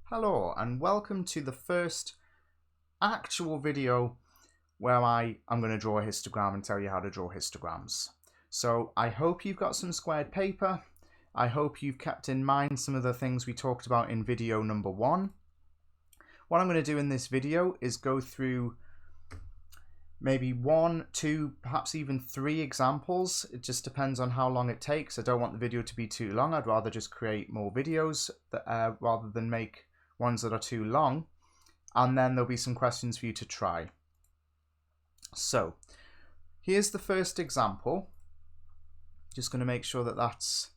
Hello and welcome to the first actual video where I'm going to draw a histogram and tell you how to draw histograms. So I hope you've got some squared paper. I hope you've kept in mind some of the things we talked about in video number 1. What I'm going to do in this video is go through maybe 1, 2, perhaps even 3 examples. It just depends on how long it takes. I don't want the video to be too long. I'd rather just create more videos rather than make ones that are too long, and then there'll be some questions for you to try. So here's the first example. Just going to make sure that that's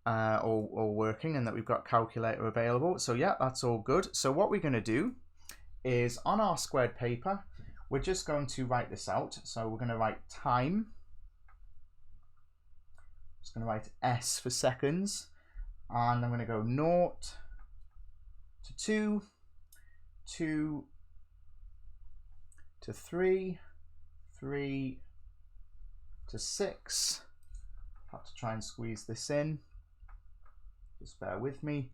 all working and that we've got calculator available. So yeah, that's all good. So what we're going to do is on our squared paper, we're just going to write this out. So we're going to write time. Just going to write S for seconds, and I'm going to go 0 to 2, 2 to 3, 3 to 6. I have to try and squeeze this in. Just bear with me.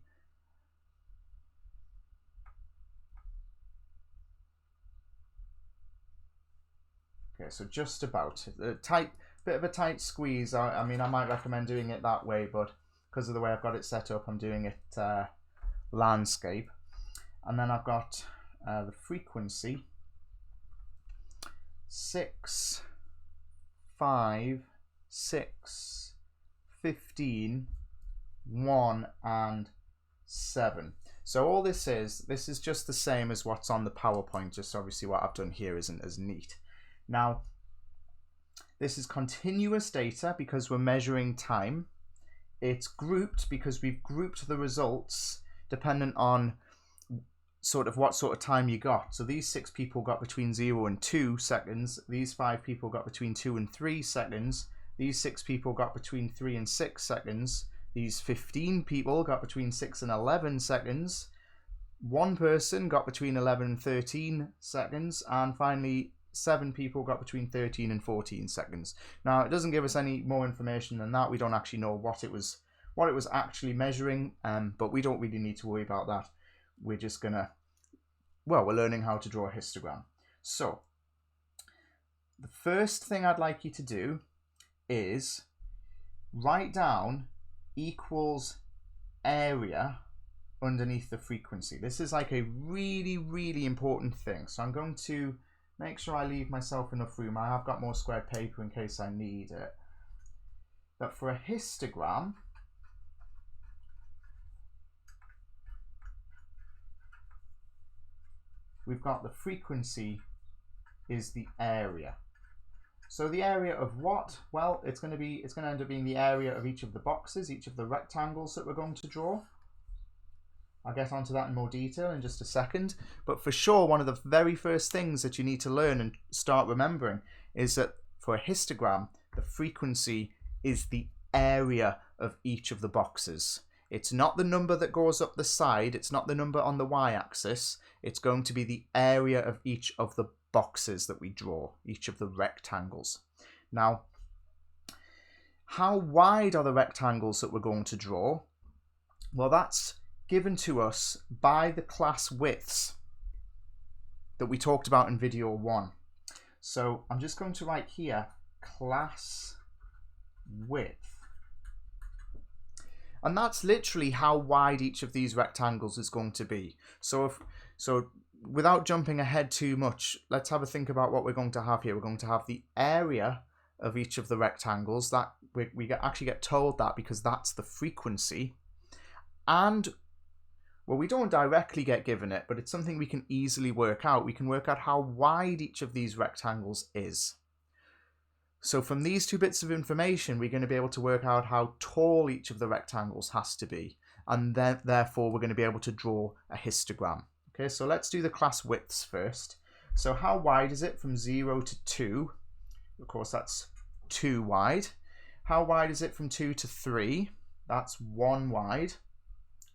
Okay, so just about a bit of a tight squeeze. I mean, I might recommend doing it that way, but because of the way I've got it set up, I'm doing it landscape. And then I've got the frequency 6, 5, 6, 15, 1 and 7. So all this is just the same as what's on the PowerPoint, just obviously what I've done here isn't as neat. Now this is continuous data because we're measuring time. It's grouped because we've grouped the results dependent on sort of what sort of time you got. So these 6 people got between 0 and 2 seconds. These 5 people got between 2 and 3 seconds. These 6 people got between 3 and 6 seconds. These 15 people got between 6 and 11 seconds. One person got between 11 and 13 seconds. And finally, 7 people got between 13 and 14 seconds. Now, it doesn't give us any more information than that. We don't actually know what it was actually measuring, but we don't really need to worry about that. We're just gonna, well, we're learning how to draw a histogram. So the first thing I'd like you to do is write down equals area underneath the frequency. This is like a really, really important thing. So I'm going to make sure I leave myself enough room. I have got more squared paper in case I need it. But for a histogram, we've got the frequency is the area. So the area of what? Well, it's going to end up being the area of each of the boxes, each of the rectangles that we're going to draw. I'll get onto that in more detail in just a second. But for sure, one of the very first things that you need to learn and start remembering is that for a histogram, the frequency is the area of each of the boxes. It's not the number that goes up the side. It's not the number on the y-axis. It's going to be the area of each of the boxes that we draw, each of the rectangles. Now, how wide are the rectangles that we're going to draw? Well, that's given to us by the class widths that we talked about in video 1. So I'm just going to write here class width. And that's literally how wide each of these rectangles is going to be. So without jumping ahead too much, let's have a think about what we're going to have here. We're going to have the area of each of the rectangles. That we actually get told that because that's the frequency. And well, we don't directly get given it, but it's something we can easily work out. We can work out how wide each of these rectangles is. So from these 2 bits of information, we're going to be able to work out how tall each of the rectangles has to be. And then, therefore, we're going to be able to draw a histogram. Okay, so let's do the class widths first. So how wide is it from 0 to 2? Of course, that's 2 wide. How wide is it from 2 to 3? That's 1 wide.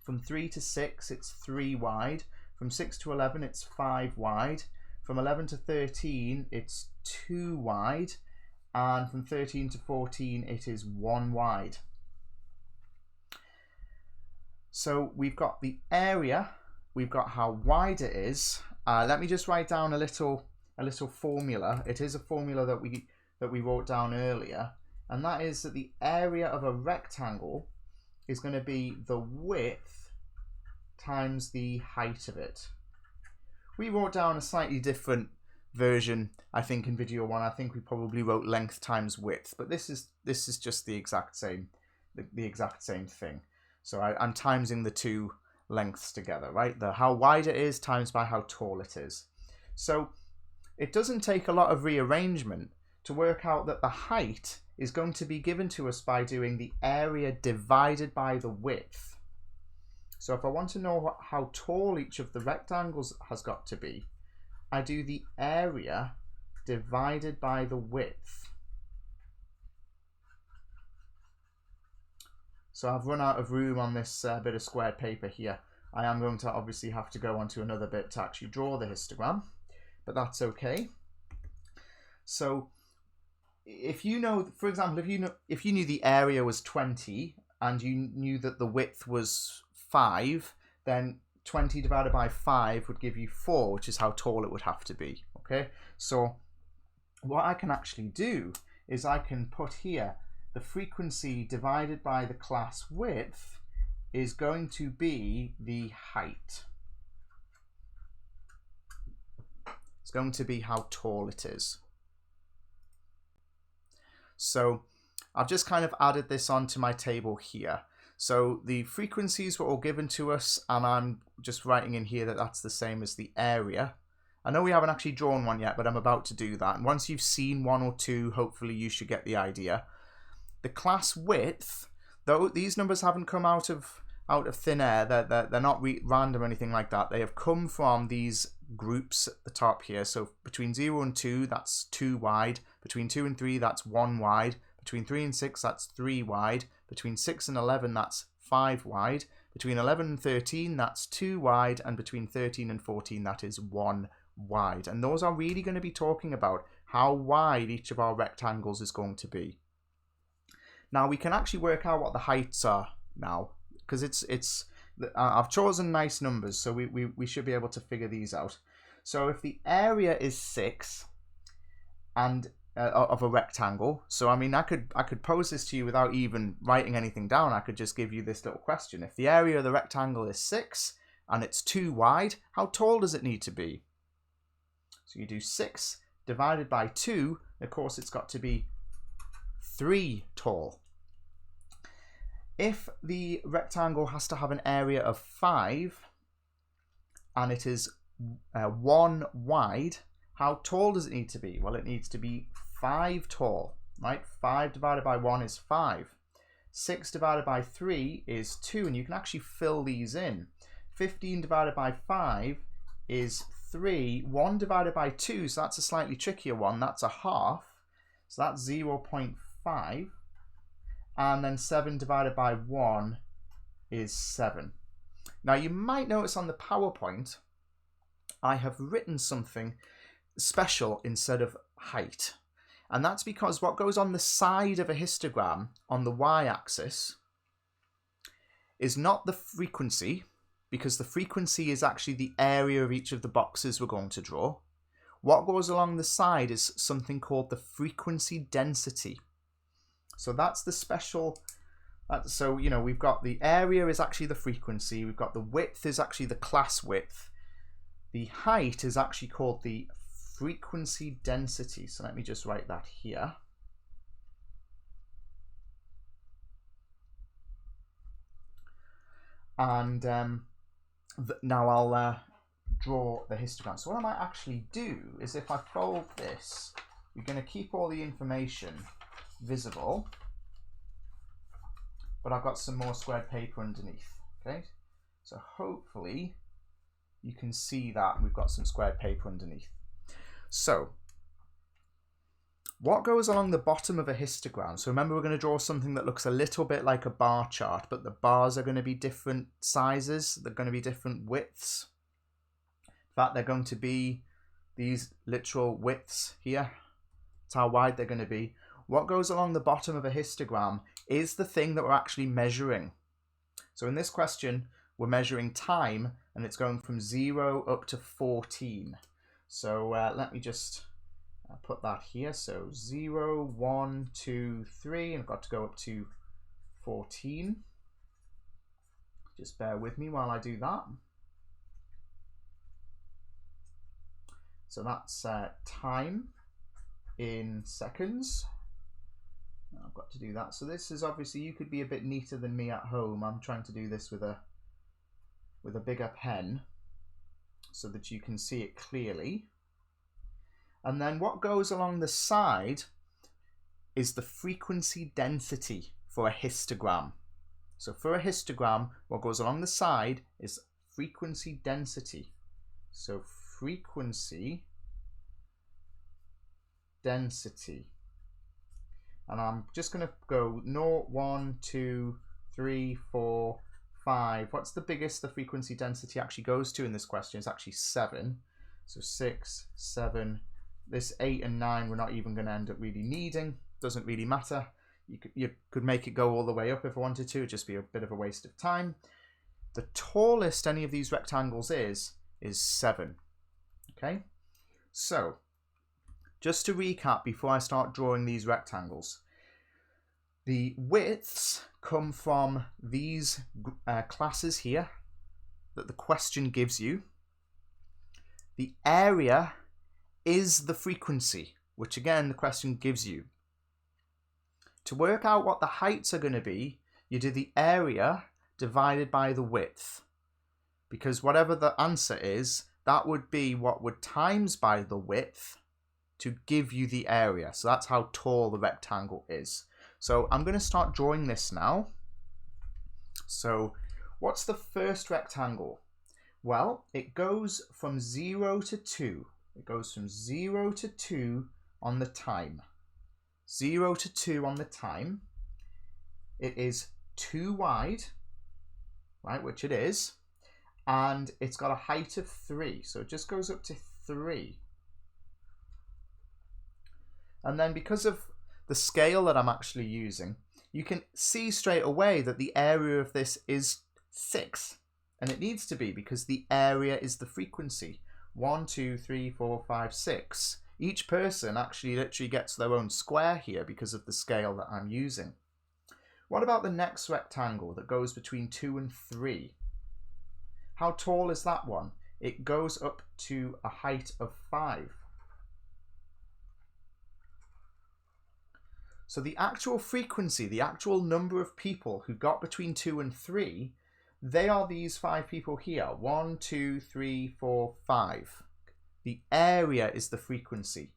From 3 to 6, it's 3 wide. From 6 to 11, it's 5 wide. From 11 to 13, it's 2 wide. And from 13 to 14, it is 1 wide. So we've got the area we've got how wide it is. Let me just write down a little formula. It is a formula that we wrote down earlier, and that is that the area of a rectangle is going to be the width times the height of it. We wrote down a slightly different version, I think, in video 1. I think we probably wrote length times width, but this is just the exact same thing. So I'm timesing the two lengths together, right? The how wide it is times by how tall it is. So it doesn't take a lot of rearrangement to work out that the height is going to be given to us by doing the area divided by the width. So if I want to know how tall each of the rectangles has got to be, I do the area divided by the width. So I've run out of room on this bit of squared paper here. I am going to obviously have to go onto another bit to actually draw the histogram, but that's okay. So if you know, for example, if you knew the area was 20 and you knew that the width was 5, then 20 divided by 5 would give you 4, which is how tall it would have to be. Okay, so what I can actually do is I can put here the frequency divided by the class width is going to be the height. It's going to be how tall it is. So I've just kind of added this onto my table here. So the frequencies were all given to us, and I'm just writing in here that that's the same as the area. I know we haven't actually drawn one yet, but I'm about to do that. And once you've seen 1 or 2, hopefully you should get the idea. The class width, though these numbers haven't come out of thin air, they're not random or anything like that. They have come from these groups at the top here. So between 0 and 2, that's 2 wide. Between 2 and 3, that's 1 wide. Between 3 and 6, that's 3 wide. Between 6 and 11, that's 5 wide. Between 11 and 13, that's 2 wide. And between 13 and 14, that is 1 wide. And those are really going to be talking about how wide each of our rectangles is going to be. Now we can actually work out what the heights are now, because I've chosen nice numbers, so we should be able to figure these out. So if the area is 6 and of a rectangle, so I mean I could pose this to you without even writing anything down. I could just give you this little question. If the area of the rectangle is 6 and it's 2 wide, how tall does it need to be? So you do 6 divided by 2, of course it's got to be 3 tall. If the rectangle has to have an area of 5 and it is 1 wide, how tall does it need to be? Well, it needs to be 5 tall, right? 5 divided by 1 is 5. 6 divided by 3 is 2, and you can actually fill these in. 15 divided by 5 is 3. 1 divided by 2, so that's a slightly trickier one. That's a half, so that's 0.5. And then 7 divided by 1 is 7. Now you might notice on the PowerPoint I have written something special instead of height, and that's because what goes on the side of a histogram on the y-axis is not the frequency, because the frequency is actually the area of each of the boxes we're going to draw. What goes along the side is something called the frequency density. So that's the special, so you know, we've got the area is actually the frequency, we've got the width is actually the class width, the height is actually called the frequency density. So let me just write that here. And now I'll draw the histogram. So what I might actually do is, if I fold this, we're going to keep all the information visible, but I've got some more squared paper underneath. Okay, so hopefully you can see that we've got some squared paper underneath. So what goes along the bottom of a histogram? So remember, we're going to draw something that looks a little bit like a bar chart, but the bars are going to be different sizes, they're going to be different widths. In fact, they're going to be these literal widths here. That's how wide they're going to be. What goes along the bottom of a histogram is the thing that we're actually measuring. So in this question, we're measuring time, and it's going from 0 up to 14. So let me just put that here. So 0, 1, 2, 3, and I've got to go up to 14. Just bear with me while I do that. So that's time in seconds. I've got to do that. So this is obviously, you could be a bit neater than me at home. I'm trying to do this with a bigger pen so that you can see it clearly. And then what goes along the side is the frequency density for a histogram. So for a histogram, what goes along the side is frequency density. So frequency density. And I'm just going to go 0, 1, 2, 3, 4, 5. What's the biggest the frequency density actually goes to in this question? It's actually 7. So 6, 7. This 8 and 9 we're not even going to end up really needing. Doesn't really matter. You could make it go all the way up if I wanted to. It'd just be a bit of a waste of time. The tallest any of these rectangles is 7. Okay? So, just to recap before I start drawing these rectangles, the widths come from these classes here that the question gives you. The area is the frequency, which again the question gives you. To work out what the heights are going to be, you do the area divided by the width, because whatever the answer is, that would be what would times by the width to give you the area. So that's how tall the rectangle is. So I'm going to start drawing this now. So what's the first rectangle? Well, it goes from 0 to 2. It goes from 0 to 2 on the time. 0 to 2 on the time. It is 2 wide, right, which it is, and it's got a height of 3. So it just goes up to 3. And then because of the scale that I'm actually using, you can see straight away that the area of this is 6. And it needs to be, because the area is the frequency. 1, 2, 3, 4, 5, 6. Each person actually literally gets their own square here because of the scale that I'm using. What about the next rectangle that goes between 2 and 3? How tall is that one? It goes up to a height of 5. So the actual frequency, the actual number of people who got between 2 and 3, they are these 5 people here. 1, 2, 3, 4, 5. The area is the frequency.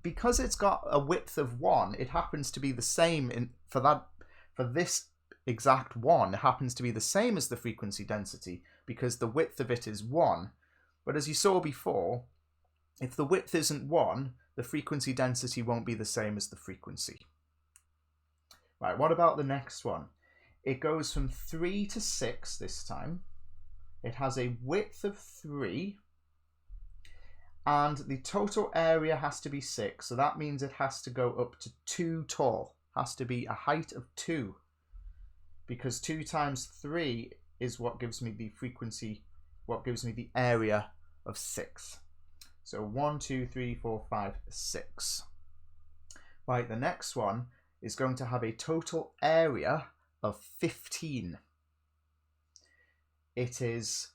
Because it's got a width of 1, it happens to be the same for this exact 1. It happens to be the same as the frequency density because the width of it is 1. But as you saw before, if the width isn't 1, the frequency density won't be the same as the frequency. Right, what about the next one? It goes from 3 to 6 this time. It has a width of 3. And the total area has to be 6. So that means it has to go up to 2 tall. Has to be a height of 2. Because 2 times 3 is what gives me the frequency, what gives me the area of 6. So 1, 2, 3, 4, 5, 6. Right, the next one is going to have a total area of 15. It is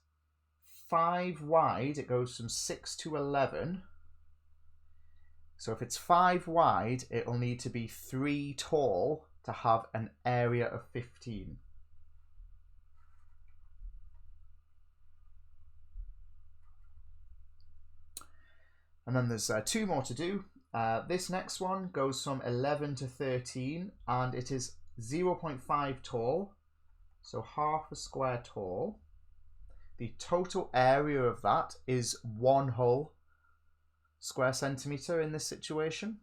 5 wide. It goes from 6 to 11. So if it's 5 wide, it'll need to be 3 tall to have an area of 15. And then there's 2 more to do. This next one goes from 11 to 13, and it is 0.5 tall, so half a square tall. The total area of that is 1 whole square centimetre in this situation,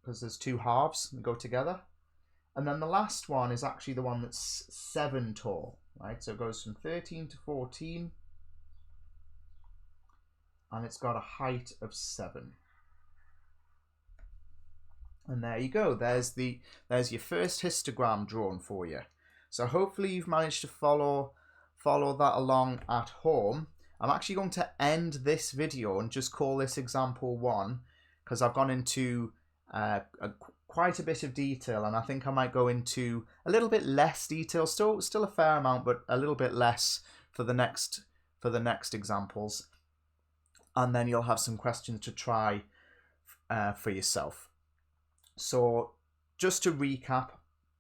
because there's 2 halves that go together. And then the last one is actually the one that's 7 tall, right? So it goes from 13 to 14. And it's got a height of 7. And there you go. There's your first histogram drawn for you. So hopefully you've managed to follow follow that along at home. I'm actually going to end this video and just call this example 1 because I've gone into quite a bit of detail, and I think I might go into a little bit less detail, still a fair amount, but a little bit less for the next examples, and then you'll have some questions to try for yourself. So just to recap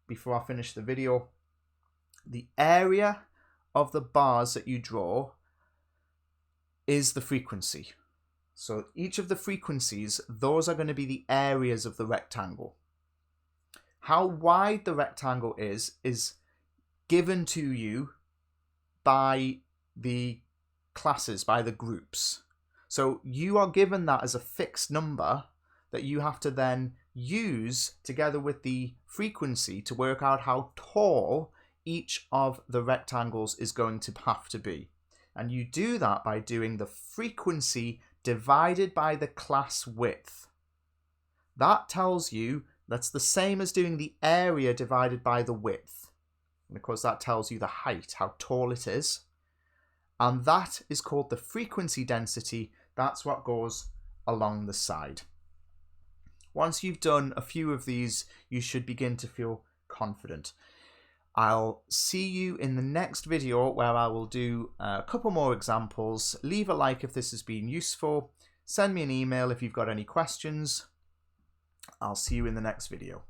before I finish the video, the area of the bars that you draw is the frequency. So each of the frequencies, those are going to be the areas of the rectangle. How wide the rectangle is given to you by the classes, by the groups. So you are given that as a fixed number that you have to then use together with the frequency to work out how tall each of the rectangles is going to have to be. And you do that by doing the frequency divided by the class width. That tells you that's the same as doing the area divided by the width. And of course that tells you the height, how tall it is. And that is called the frequency density. That's what goes along the side. Once you've done a few of these, you should begin to feel confident. I'll see you in the next video where I will do a couple more examples. Leave a like if this has been useful. Send me an email if you've got any questions. I'll see you in the next video.